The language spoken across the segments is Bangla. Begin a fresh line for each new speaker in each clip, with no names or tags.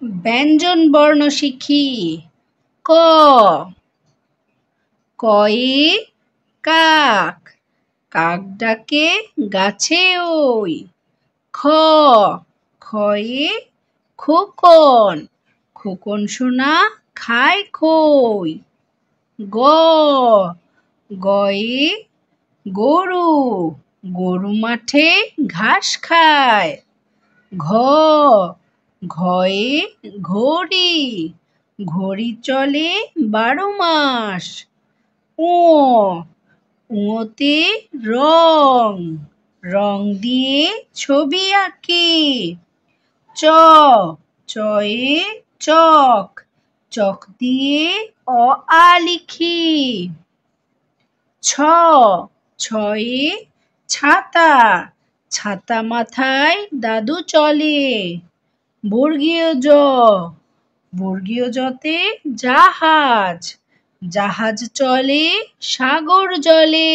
ব্যঞ্জন বর্ণ শিখি। ক, কয়ে কাক, কাক ডাকে গাছে ওই। খ, খয়ে খোকন, খোকন সোনা খায় খই। গ, গয়ে গরু, গরু মাঠে ঘাস খায়। ঘ, ঘয়ে ঘড়ি, ঘড়ি চলে 12 মাস। ও, ওতে রং, রং দিয়ে ছবি আঁকি। চ, চয়ে চক, চক দিয়ে অ আ লিখি। ছ, ছয়ে ছাতা, ছাতা মাথায় দাদু চলে। বর্গীয় জ, বর্গীয় জতে জাহাজ, জাহাজ চলে সাগর জলে।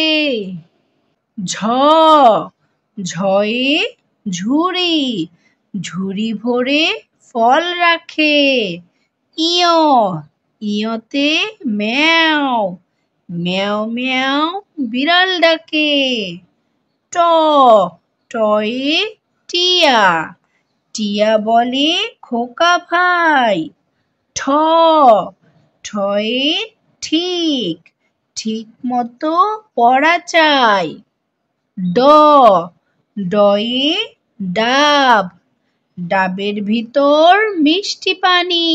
ঝ, ঝয়ে ঝুড়ি, ঝুড়ি ভরে ফল রাখে। ইয়, ইয়তে ম্যাও, ম্যাও ম্যাও বিড়াল ডাকে। ট, টয়ে টিয়া, টিয়া বলে খোকা ভাই। ঠ, ঠয়ে ঠিক, ঠিক মতো পড়া চাই। ড, ডয়ে ডাব, ডাবের ভিতর মিষ্টি পানি।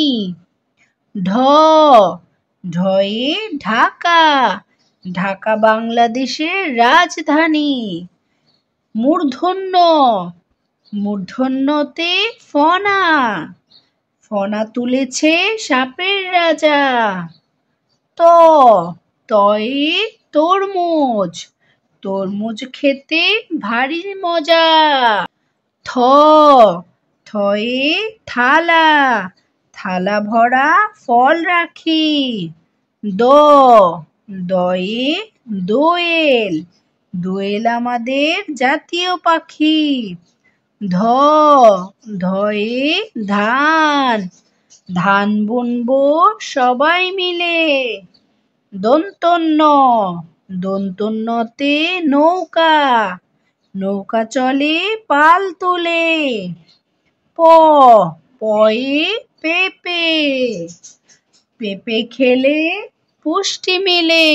ঢ, ঢয়ে ঢাকা, ঢাকা বাংলাদেশের রাজধানী। মূর্ধন্য, মূর্ধন্যতে ফনা, ফনা তুলেছে সাপের রাজা। ত, তয়ে তরমুজ, তরমুজ খেতে ভারী মজা। থ, থয়ে থালা, থালা ভরা ফল রাখি। দ, দয়ে দোয়েল, দোয়েল আমাদের জাতীয় পাখি। ধ, ধয়ে ধান, ধান বুনবো সবাই মিলে। দন্তন্য, দন্তন্যতে নৌকা, নৌকা চলে পাল তুলে। প, পয়ে পেঁপে, পেঁপে খেলে পুষ্টি মিলে।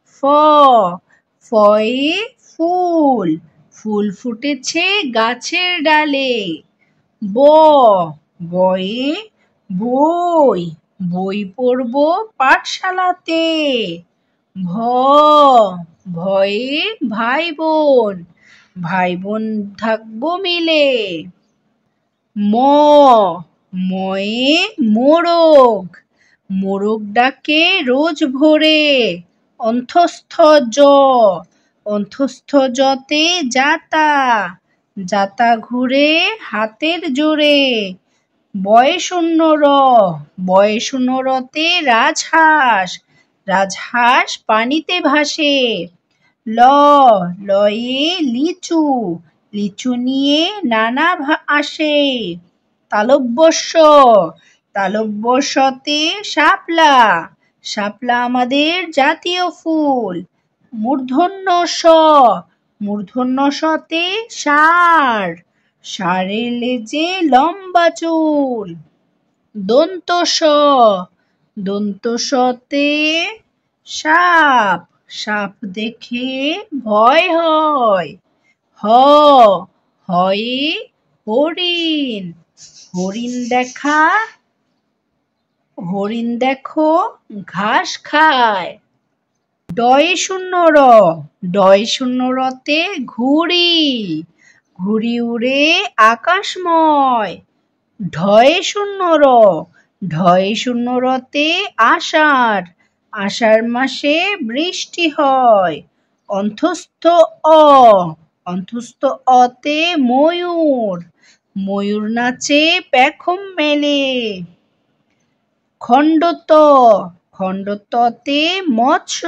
ফ, ফয়ে ফুল, ফুল ফুটেছে গাছের ডালে। ব, বয়ে বই, বই পড়বো পাঠশালাতে। ভ, ভয়ে ভাই বোন, ভাই বোন থাকবো মিলে। ম, ময়ে মোরগ, মোরগ ডাকে রোজ ভোরে। অন্ত্যস্ত জ, অন্ত্যস্ত জতে যাতা, যাতা ঘুরে হাতের জোরে। বয়ে শূন্য র, বয়ে শূন্য রতে রাজহাঁস, রাজহাঁস পানিতে ভাসে। ল, লয়ে লিচু, লিচু নিয়ে নানা আসে। তালব্য শ, তালব্য শতে শাপলা, শাপলা আমাদের জাতীয় ফুল। মূর্ধন্য ষ, মূর্ধন্য শতে ষাঁড়, ষাঁড়ের লেজে লম্বা চুল। দন্ত স, দন্ত সতে সাপ, সাপ দেখে ভয় হয়। হ, হয়ে হরিণ, হরিণ দেখা, হরিণ দেখো ঘাস খায়। ডয়ে শূন্য র, ডয়ে শূন্য রতে ঘুড়ি, ঘুড়ি উড়ে আকাশময়। ঢয়ে শূন্য র, ঢয়ে শূন্য রতে আষাঢ়, আষাঢ় মাসে বৃষ্টি হয়। অন্ত্যস্ত অ, অন্ত্যস্ত অতে ময়ূর, ময়ূর নাচে পেখম মেলে। খণ্ডত, খণ্ডততে মৎস্য,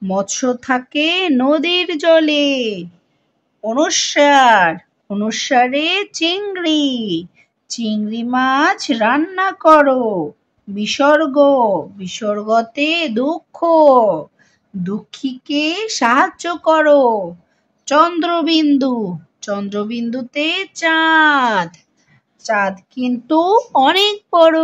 মৎস্য থাকে নদীর জলে। অনুস্বার, অনুস্বারে চিংড়ি, চিংড়ি মাছ রান্না করো। বিসর্গ, বিসর্গতে দুঃখ, দুঃখীকে সাহায্য করো। চন্দ্রবিন্দু, চন্দ্রবিন্দুতে চাঁদ, চাঁদ কিন্তু অনেক বড়।